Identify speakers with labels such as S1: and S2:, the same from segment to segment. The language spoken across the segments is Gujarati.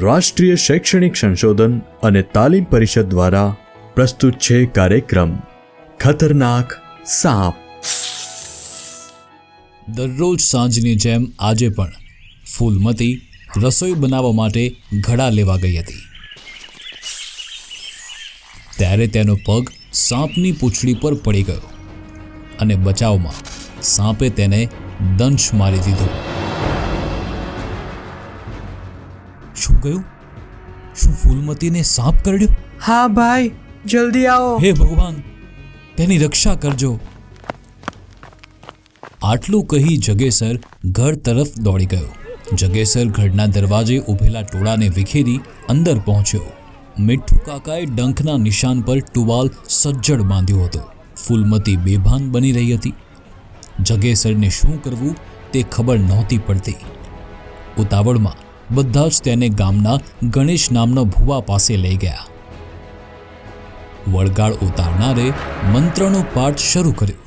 S1: રાષ્ટ્રીય શૈક્ષણિક સંશોધન અને તાલીમ પરિષદ દ્વારા પ્રસ્તુત છે કાર્યક્રમ ખતરનાક સાપ।
S2: દરરોજ સાંજની જેમ આજે પણ ફૂલમતી રસોઈ બનાવવા માટે ઘડા લેવા ગઈ હતી। ત્યારે તેનો પગ સાપની પૂંછડી પર પડી ગયો અને બચાવમાં સાપે તેને દંશ મારી દીધો। શું ગયું? શું ફૂલમતીને સાપ કરડ્યો?
S3: હા ભાઈ, જલ્દી આવો।
S2: હે ભગવાન, તેની રક્ષા કરજો। આટલું કહી જગેસર ઘર તરફ દોડી ગયો। જગેસર ઘરના દરવાજે ઊભેલા ટોળાને વિખેરી અંદર પહોંચ્યો। મીઠુ કાકાએ ડંખના નિશાન પર ટુવાલ સજ્જડ બાંધ્યો હતો। ફૂલમતી બેભાન બની રહી હતી। જગેસરને શું કરવું તે ખબર નહોતી પડતી। ઉતાવળમાં બધા જ તેને ગામના ગણેશ નામનો ભુવા પાસે લઈ ગયા। વળગાડ ઉતારનારે મંત્રનો પાઠ શરૂ કર્યો,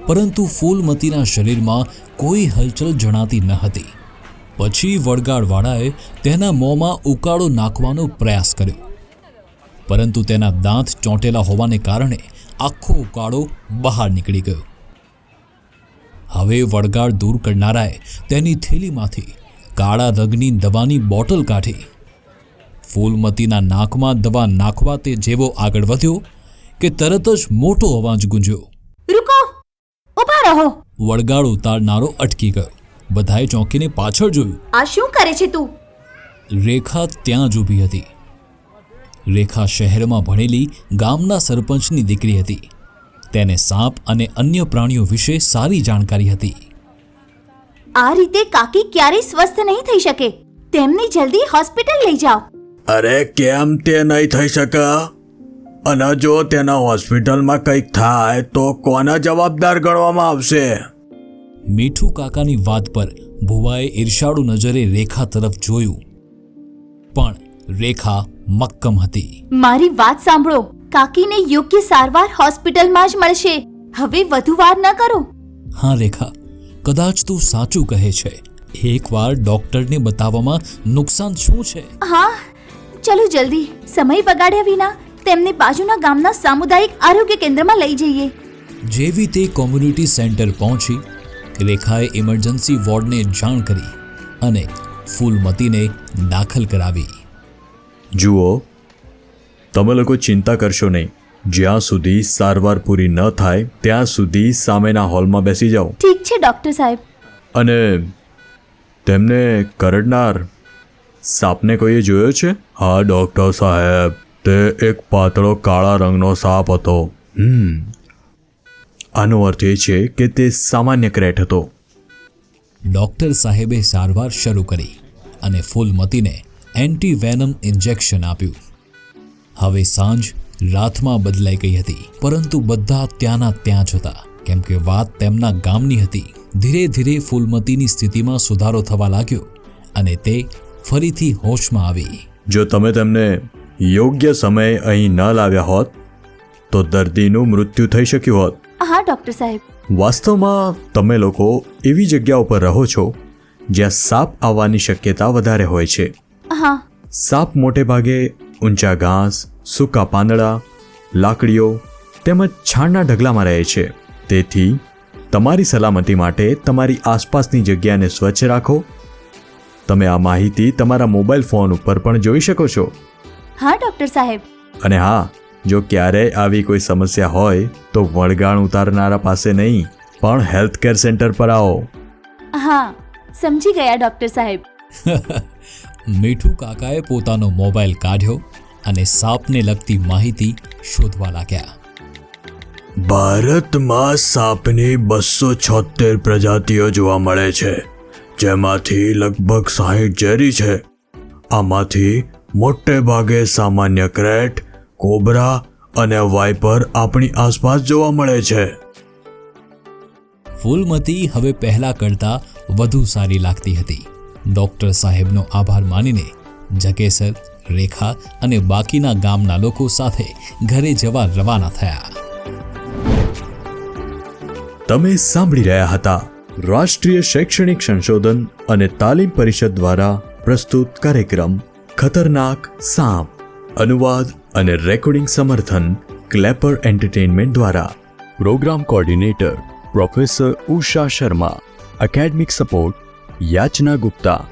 S2: પરંતુ ફૂલમતીના શરીરમાં કોઈ હલચલ જણાતી ન હતી। પછી વળગાડવાળાએ તેના મોંમાં ઉકાળો નાખવાનો પ્રયાસ કર્યો, પરંતુ તેના દાંત ચોંટેલા હોવાને કારણે આખો ઉકાળો બહાર નીકળી ગયો। હવે વળગાડ દૂર કરનારાએ તેની થેલીમાંથી કાળા રંગની દવાની બોટલ કાઢી। ફૂલમતીના નાકમાં દવા નાખવા તે જેવો આગળ વધ્યો કે તરત જ મોટો અવાજ ગુંજ્યો,
S4: રૂકો, ઊભા રહો।
S2: વળગાડ ઉતારનારો અટકી ગયો। બધાએ ચોંકીને પાછળ જોયું।
S4: આ શું કરે છે તું?
S2: રેખા ત્યાં જ ઊભી હતી। રેખા શહેરમાં ભણેલી ગામના સરપંચની દીકરી હતી। તેને સાપ અને અન્ય પ્રાણીઓ વિશે સારી જાણકારી હતી।
S4: આ રીતે કાકી ક્યારેય સ્વસ્થ નહીં થઈ શકે। તેમને જલ્દી હોસ્પિટલ લઈ જાઓ।
S1: અરે કેમ તે નહીં થઈ શકે? અને જો તેના હોસ્પિટલમાં કંઈક થાય તો કોના જવાબદાર ગણવામાં આવશે?
S2: મીઠુ કાકાની વાત પર ભુવાએ ઈર્ષાળુ નજરે રેખા તરફ જોયું, પણ રેખા મક્કમ હતી।
S4: મારી વાત સાંભળો, કાકીને યોગ્ય સારવાર હોસ્પિટલમાં જ મળશે। હવે વધુ વાર ન કરો।
S2: હા રેખા, કદાચ તું સાચું કહે છે। એકવાર ડોક્ટરને બતાવવામાં નુકસાન શું છે?
S4: હા, ચલો જલ્દી, સમય બગાડ્યા વિના તેમને બાજુના ગામના સામુદાયિક આરોગ્ય કેન્દ્રમાં લઈ જઈએ।
S2: જેવી તે કોમ્યુનિટી સેન્ટર પહોંચી, રેખાએ ઇમરજન્સી વોર્ડને જાણ કરી અને ફૂલમતીને દાખલ કરાવી।
S1: જુઓ, તમે લોકો ચિંતા કરશો નહીં। જ્યાં સુધી સારવાર પૂરી ન થાય ત્યાં સુધી સામેના હોલમાં બેસી જાઓ।
S4: ઠીક છે ડૉક્ટર સાહેબ।
S1: અને તેમને કરડનાર સાપને કોઈએ જોયો છે? હા ડૉક્ટર સાહેબ, તે એક પાતળો કાળા રંગનો સાપ હતો। આનો અર્થ એ છે કે તે સામાન્ય ક્રેટ હતો।
S2: ડૉક્ટર સાહેબે સારવાર શરૂ કરી અને ફૂલમતીને એન્ટી વેનમ ઇન્જેક્શન આપ્યું। હવે સાંજ રાતમાં બદલાઈ ગઈ હતી, પરંતુ બધા ત્યાંના ત્યાં જ હતા, કેમ કે વાત તેમના ગામની હતી। ધીરે ધીરે ફૂલમતીની સ્થિતિમાં સુધારો થવા લાગ્યો અને તે ફરીથી હોશમાં આવી।
S1: જો તમે તેમને યોગ્ય સમયે અહીં ન લાવ્યા હોત તો દર્દીનું મૃત્યુ થઈ શક્યું હોત।
S4: હા ડૉક્ટર સાહેબ।
S1: વાસ્તવમાં તમે લોકો એવી જગ્યા ઉપર રહો છો જ્યાં સાપ આવવાની શક્યતા વધારે હોય છે।
S4: હા,
S1: સાપ મોટે ભાગે ઊંચા ઘાસ, સૂકા પાંદડા, લાકડીઓ તેમજ છાણના ઢગલામાં રહે છે। તેથી તમારી સલામતી માટે તમારી આસપાસની જગ્યાને સ્વચ્છ રાખો। તમે આ માહિતી તમારા મોબાઈલ ફોન ઉપર પણ જોઈ શકો છો।
S4: હા ડૉક્ટર સાહેબ।
S1: અને હા, જો ક્યારેય આવી કોઈ સમસ્યા હોય તો વળગાડ ઉતારનારા પાસે નહીં પણ હેલ્થ કેર સેન્ટર પર આવો।
S4: હા, સમજી ગયા ડૉક્ટર સાહેબ।
S2: મીઠુ કાકાએ પોતાનો મોબાઈલ કાઢ્યો અને સાપને લગતી માહિતી શોધવા લાગ્યા।
S1: ભારતમાં સાપની 276 પ્રજાતિઓ જોવા મળે છે, જેમાંથી લગભગ 60 ઝેરી છે। આમાંથી મોટે ભાગે સામાન્ય ક્રેટ, કોબરા અને વાઇપર આપણી આસપાસ જોવા મળે છે।
S2: ફૂલમતી હવે પહેલા કરતાં વધુ સારી લાગતી હતી। ડૉક્ટર સાહેબનો આભાર માનીને જગેસર, રેખા અને બાકીના ગામના લોકો સાથે ઘરે જવા રવાના થયા।
S1: તમે સાંભળી રહ્યા હતા રાષ્ટ્રીય શૈક્ષણિક સંશોધન અને તાલીમ પરિષદ દ્વારા પ્રસ્તુત કાર્યક્રમ ખતરનાક સાપ. અનુવાદ અને રેકોર્ડિંગ સમર્થન ક્લેપર એન્ટરટેનમેન્ટ દ્વારા. Programme coordinator professor Usha Sharma. Academic support Yachna Gupta.